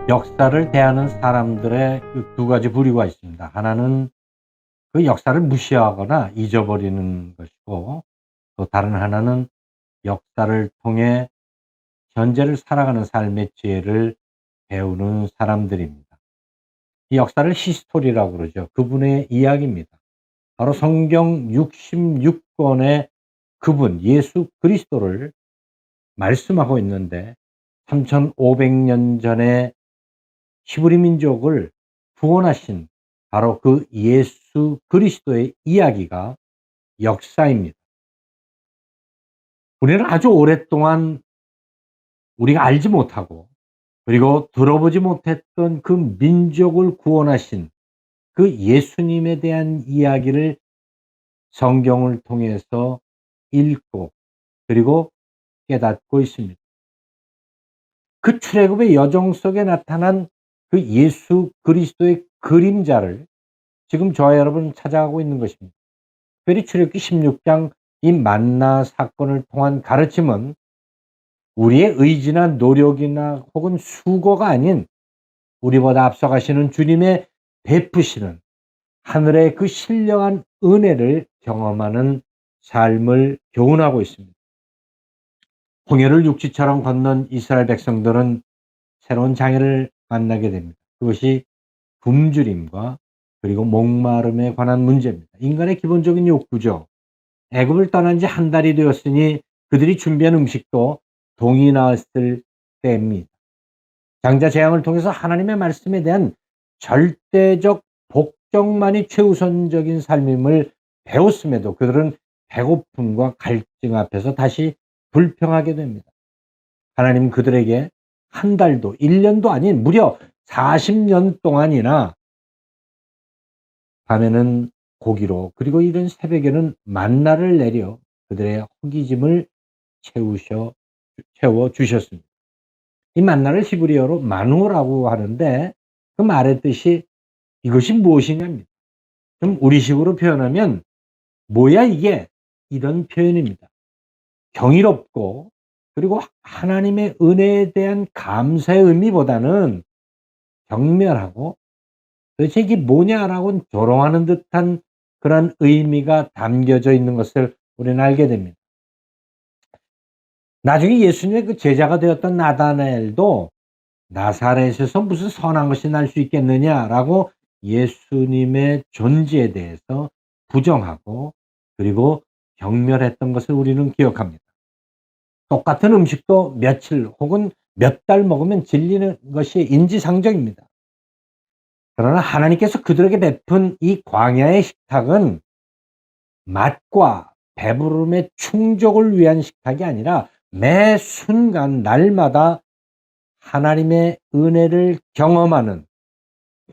역사를 대하는 사람들의 그 두 가지 부류가 있습니다. 하나는 그 역사를 무시하거나 잊어버리는 것이고, 또 다른 하나는 역사를 통해 현재를 살아가는 삶의 지혜를 배우는 사람들입니다. 이 역사를 히스토리라고 그러죠. 그분의 이야기입니다. 바로 성경 66권의 그분 예수 그리스도를 말씀하고 있는데, 3,500년 전에 히브리 민족을 구원하신 바로 그 예수 그리스도의 이야기가 역사입니다. 우리는 아주 오랫동안 우리가 알지 못하고, 그리고 들어보지 못했던 그 민족을 구원하신 그 예수님에 대한 이야기를 성경을 통해서 읽고, 그리고 깨닫고 있습니다. 그 출애굽의 여정 속에 나타난 그 예수 그리스도의 그림자를 지금 저와 여러분은 찾아가고 있는 것입니다. 특별히 출애굽기 16장 이 만나 사건을 통한 가르침은 우리의 의지나 노력이나 혹은 수고가 아닌 우리보다 앞서가시는 주님의 베푸시는 하늘의 그 신령한 은혜를 경험하는 삶을 교훈하고 있습니다. 홍해를 육지처럼 건넌 이스라엘 백성들은 새로운 장애를 만나게 됩니다. 그것이 굶주림과 그리고 목마름에 관한 문제입니다. 인간의 기본적인 욕구죠. 애굽을 떠난 지 한 달이 되었으니 그들이 준비한 음식도 동이 나왔을 때입니다. 장자 재앙을 통해서 하나님의 말씀에 대한 절대적 복종만이 최우선적인 삶임을 배웠음에도 그들은 배고픔과 갈증 앞에서 다시 불평하게 됩니다. 하나님 그들에게 한 달도 1년도 아닌 무려 40년 동안이나 밤에는 고기로, 그리고 이른 새벽에는 만나를 내려 그들의 허기짐을 채워 주셨습니다. 이 만나를 히브리어로 마누라고 하는데, 그 말의 뜻이 이것이 무엇이냐입니다. 좀 우리식으로 표현하면 뭐야 이게, 이런 표현입니다. 경이롭고, 그리고 하나님의 은혜에 대한 감사의 의미보다는 경멸하고, 도대체 이게 뭐냐라고 조롱하는 듯한 그런 의미가 담겨져 있는 것을 우리는 알게 됩니다. 나중에 예수님의 그 제자가 되었던 나다나엘도 나사렛에서 무슨 선한 것이 날 수 있겠느냐라고 예수님의 존재에 대해서 부정하고, 그리고 경멸했던 것을 우리는 기억합니다. 똑같은 음식도 며칠 혹은 몇 달 먹으면 질리는 것이 인지상정입니다. 그러나 하나님께서 그들에게 베푼 이 광야의 식탁은 맛과 배부름의 충족을 위한 식탁이 아니라 매 순간 날마다 하나님의 은혜를 경험하는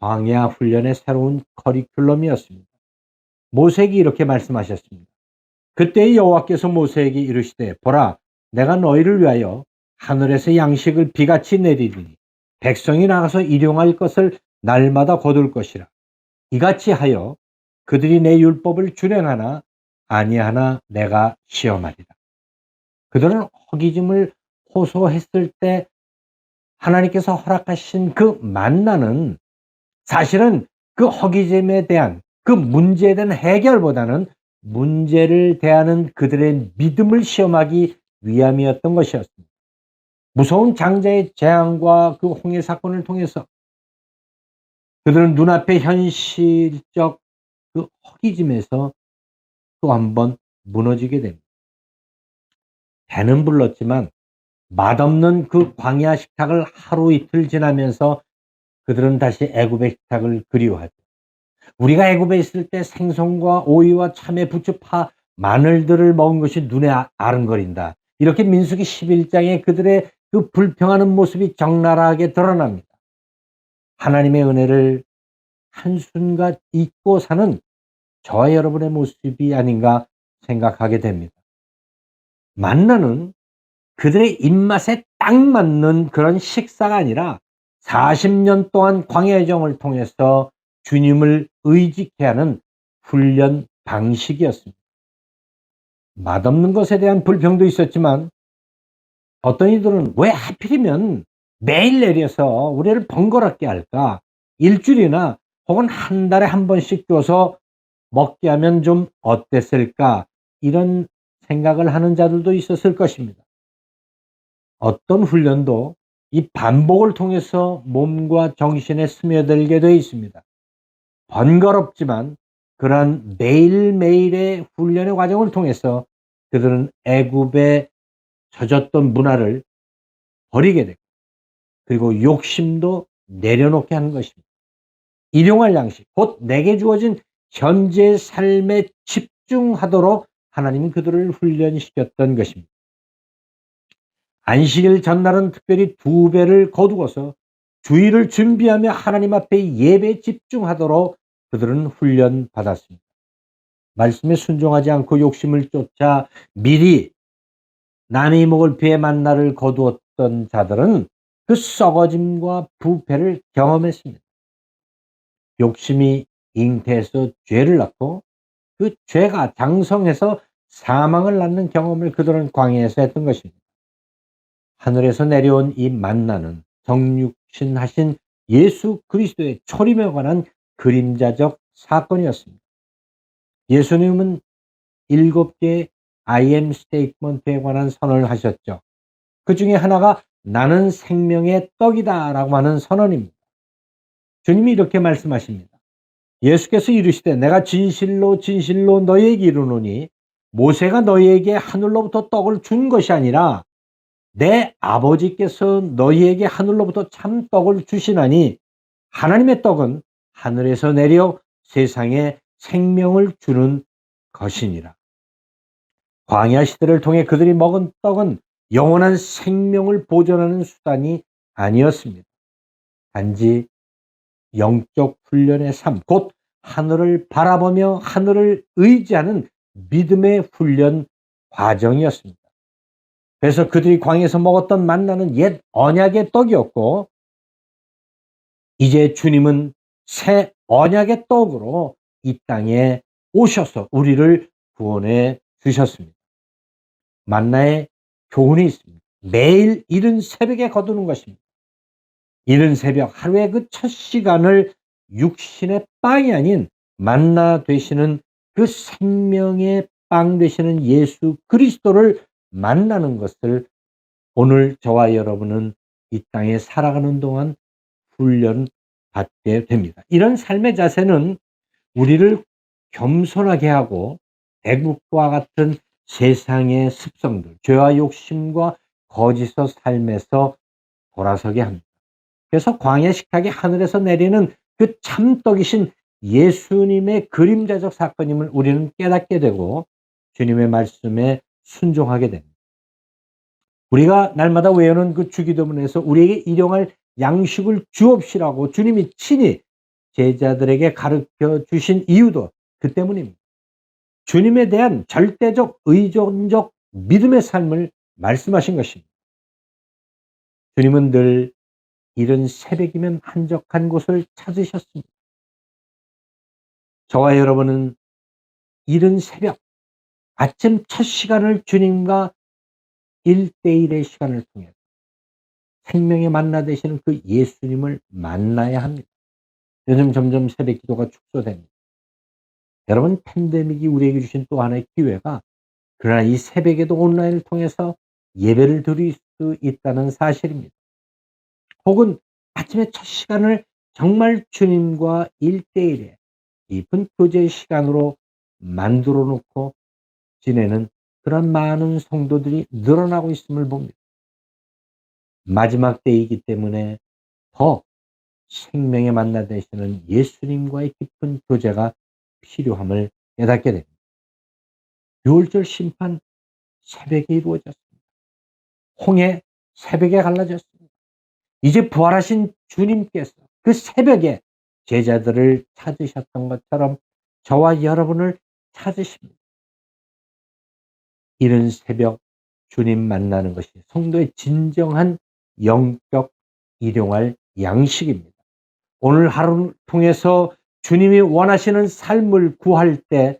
광야 훈련의 새로운 커리큘럼이었습니다. 모세에게 이렇게 말씀하셨습니다. 그때 여호와께서 모세에게 이르시되 보라, 내가 너희를 위하여 하늘에서 양식을 비같이 내리리니 백성이 나가서 일용할 것을 날마다 거둘 것이라. 이같이 하여 그들이 내 율법을 준행하나 아니하나 내가 시험하리라. 그들은 허기짐을 호소했을 때 하나님께서 허락하신 그 만나는 사실은 그 허기짐에 대한 그 문제에 대한 해결보다는 문제를 대하는 그들의 믿음을 시험하기 위함이었던 것이었습니다. 무서운 장자의 재앙과 그 홍해 사건을 통해서 그들은 눈앞의 현실적 그 허기짐에서 또 한 번 무너지게 됩니다. 배는 불렀지만 맛없는 그 광야 식탁을 하루 이틀 지나면서 그들은 다시 애굽의 식탁을 그리워하죠. 우리가 애굽에 있을 때 생선과 오이와 참외, 부추, 파, 마늘들을 먹은 것이 눈에 아른거린다. 이렇게 민수기 11장에 그들의 그 불평하는 모습이 적나라하게 드러납니다. 하나님의 은혜를 한순간 잊고 사는 저와 여러분의 모습이 아닌가 생각하게 됩니다. 만나는 그들의 입맛에 딱 맞는 그런 식사가 아니라 40년 동안 광야의 정을 통해서 주님을 의지케 하는 훈련 방식이었습니다. 맛없는 것에 대한 불평도 있었지만 어떤 이들은 왜 하필이면 매일 내려서 우리를 번거롭게 할까? 일주일이나 혹은 한 달에 한 번씩 줘서 먹게 하면 좀 어땠을까? 이런 생각을 하는 자들도 있었을 것입니다. 어떤 훈련도 이 반복을 통해서 몸과 정신에 스며들게 되어 있습니다. 번거롭지만 그러한 매일매일의 훈련의 과정을 통해서 그들은 애굽에 젖었던 문화를 버리게 되고, 그리고 욕심도 내려놓게 하는 것입니다. 일용할 양식, 곧 내게 주어진 현재 삶에 집중하도록 하나님은 그들을 훈련시켰던 것입니다. 안식일 전날은 특별히 2배를 거두어서 주일을 준비하며 하나님 앞에 예배에 집중하도록 그들은 훈련받았습니다. 말씀에 순종하지 않고 욕심을 쫓아 미리 남이 먹을 배의 만나를 거두었던 자들은 그 썩어짐과 부패를 경험했습니다. 욕심이 잉태해서 죄를 낳고 그 죄가 장성해서 사망을 낳는 경험을 그들은 광야에서 했던 것입니다. 하늘에서 내려온 이 만나는 정육신하신 예수 그리스도의 초림에 관한 그림자적 사건이었습니다. 예수님은 7개의 I am 스테이트먼트에 관한 선언을 하셨죠. 그 중에 하나가 나는 생명의 떡이다 라고 하는 선언입니다. 주님이 이렇게 말씀하십니다. 예수께서 이르시되 내가 진실로 진실로 너희에게 이르노니 모세가 너희에게 하늘로부터 떡을 준 것이 아니라 내 아버지께서 너희에게 하늘로부터 참 떡을 주시나니 하나님의 떡은 하늘에서 내려 세상에 생명을 주는 것이니라. 광야 시대를 통해 그들이 먹은 떡은 영원한 생명을 보존하는 수단이 아니었습니다. 단지 영적 훈련의 삶, 곧 하늘을 바라보며 하늘을 의지하는 믿음의 훈련 과정이었습니다. 그래서 그들이 광야에서 먹었던 만나는 옛 언약의 떡이었고, 이제 주님은 새 언약의 떡으로 이 땅에 오셔서 우리를 구원해 주셨습니다. 만나의 교훈이 있습니다. 매일 이른 새벽에 거두는 것입니다. 이른 새벽 하루의 그 첫 시간을 육신의 빵이 아닌 만나 되시는 그 생명의 빵 되시는 예수 그리스도를 만나는 것을 오늘 저와 여러분은 이 땅에 살아가는 동안 훈련받게 됩니다. 이런 삶의 자세는 우리를 겸손하게 하고 애국과 같은 세상의 습성들, 죄와 욕심과 거짓의 삶에서 돌아서게 합니다. 그래서 광야 식탁이 하늘에서 내리는 그 참떡이신 예수님의 그림자적 사건임을 우리는 깨닫게 되고 주님의 말씀에 순종하게 됩니다. 우리가 날마다 외우는 그 주기도문에서 우리에게 일용할 양식을 주옵시라고 주님이 친히 제자들에게 가르쳐 주신 이유도 그 때문입니다. 주님에 대한 절대적 의존적 믿음의 삶을 말씀하신 것입니다. 주님은 늘 이른 새벽이면 한적한 곳을 찾으셨습니다. 저와 여러분은 이른 새벽, 아침 첫 시간을 주님과 1대1의 시간을 통해 생명의 만나 되시는 그 예수님을 만나야 합니다. 요즘 점점 새벽 기도가 축소됩니다. 여러분, 팬데믹이 우리에게 주신 또 하나의 기회가, 그러나 이 새벽에도 온라인을 통해서 예배를 드릴 수 있다는 사실입니다. 혹은 아침의 첫 시간을 정말 주님과 1대1의 깊은 교제 시간으로 만들어 놓고 지내는 그런 많은 성도들이 늘어나고 있음을 봅니다. 마지막 때이기 때문에 더 생명의 만나 되시는 예수님과의 깊은 교제가 필요함을 깨닫게 됩니다. 유월절 심판 새벽에 이루어졌습니다. 홍해 새벽에 갈라졌습니다. 이제 부활하신 주님께서 그 새벽에 제자들을 찾으셨던 것처럼 저와 여러분을 찾으십니다. 이른 새벽 주님 만나는 것이 성도의 진정한 영적 일용할 양식입니다. 오늘 하루를 통해서 주님이 원하시는 삶을 구할 때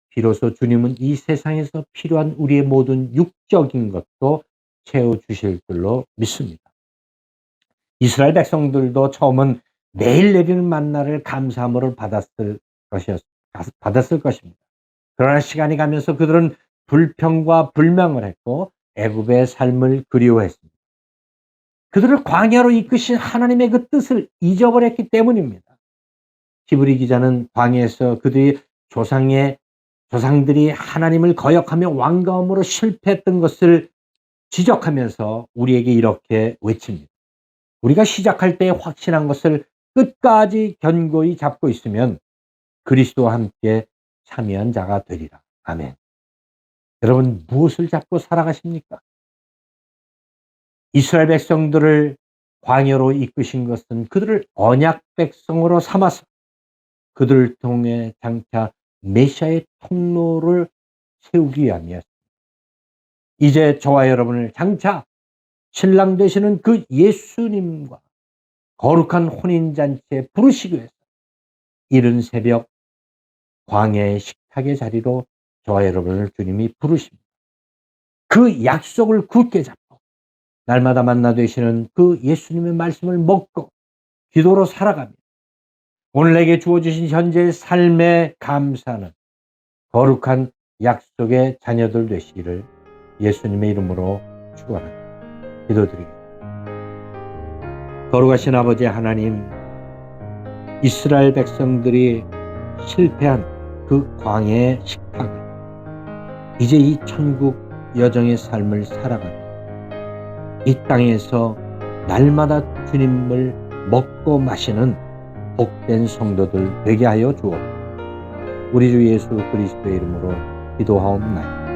비로소 주님은 이 세상에서 필요한 우리의 모든 육적인 것도 채워주실 줄로 믿습니다. 이스라엘 백성들도 처음은 매일 내리는 만나를 감사함으로 받았을 것입니다. 그러나 시간이 가면서 그들은 불평과 불명을 했고 애굽의 삶을 그리워했습니다. 그들을 광야로 이끄신 하나님의 그 뜻을 잊어버렸기 때문입니다. 히브리 기자는 광야에서 그들이 조상들이 하나님을 거역하며 왕가움으로 실패했던 것을 지적하면서 우리에게 이렇게 외칩니다. 우리가 시작할 때 확신한 것을 끝까지 견고히 잡고 있으면 그리스도와 함께 참여한 자가 되리라. 아멘. 여러분, 무엇을 잡고 살아가십니까? 이스라엘 백성들을 광야로 이끄신 것은 그들을 언약 백성으로 삼아서 그들을 통해 장차 메시아의 통로를 세우기 위함이었습니다. 이제 저와 여러분을 장차 신랑 되시는 그 예수님과 거룩한 혼인잔치에 부르시기 위해서 이른 새벽 광야의 식탁의 자리로 저와 여러분을 주님이 부르십니다. 그 약속을 굳게 잡고 날마다 만나 되시는 그 예수님의 말씀을 먹고 기도로 살아가며 오늘 내게 주어주신 현재의 삶에 감사하는 거룩한 약속의 자녀들 되시기를 예수님의 이름으로 축원합니다. 기도드리겠습니다. 거룩하신 아버지 하나님, 이스라엘 백성들이 실패한 그 광야의 식탁을 이제 이 천국 여정의 삶을 살아가며 이 땅에서 날마다 주님을 먹고 마시는 복된 성도들 되게 하여 주옵소서. 우리 주 예수 그리스도의 이름으로 기도하옵나이다.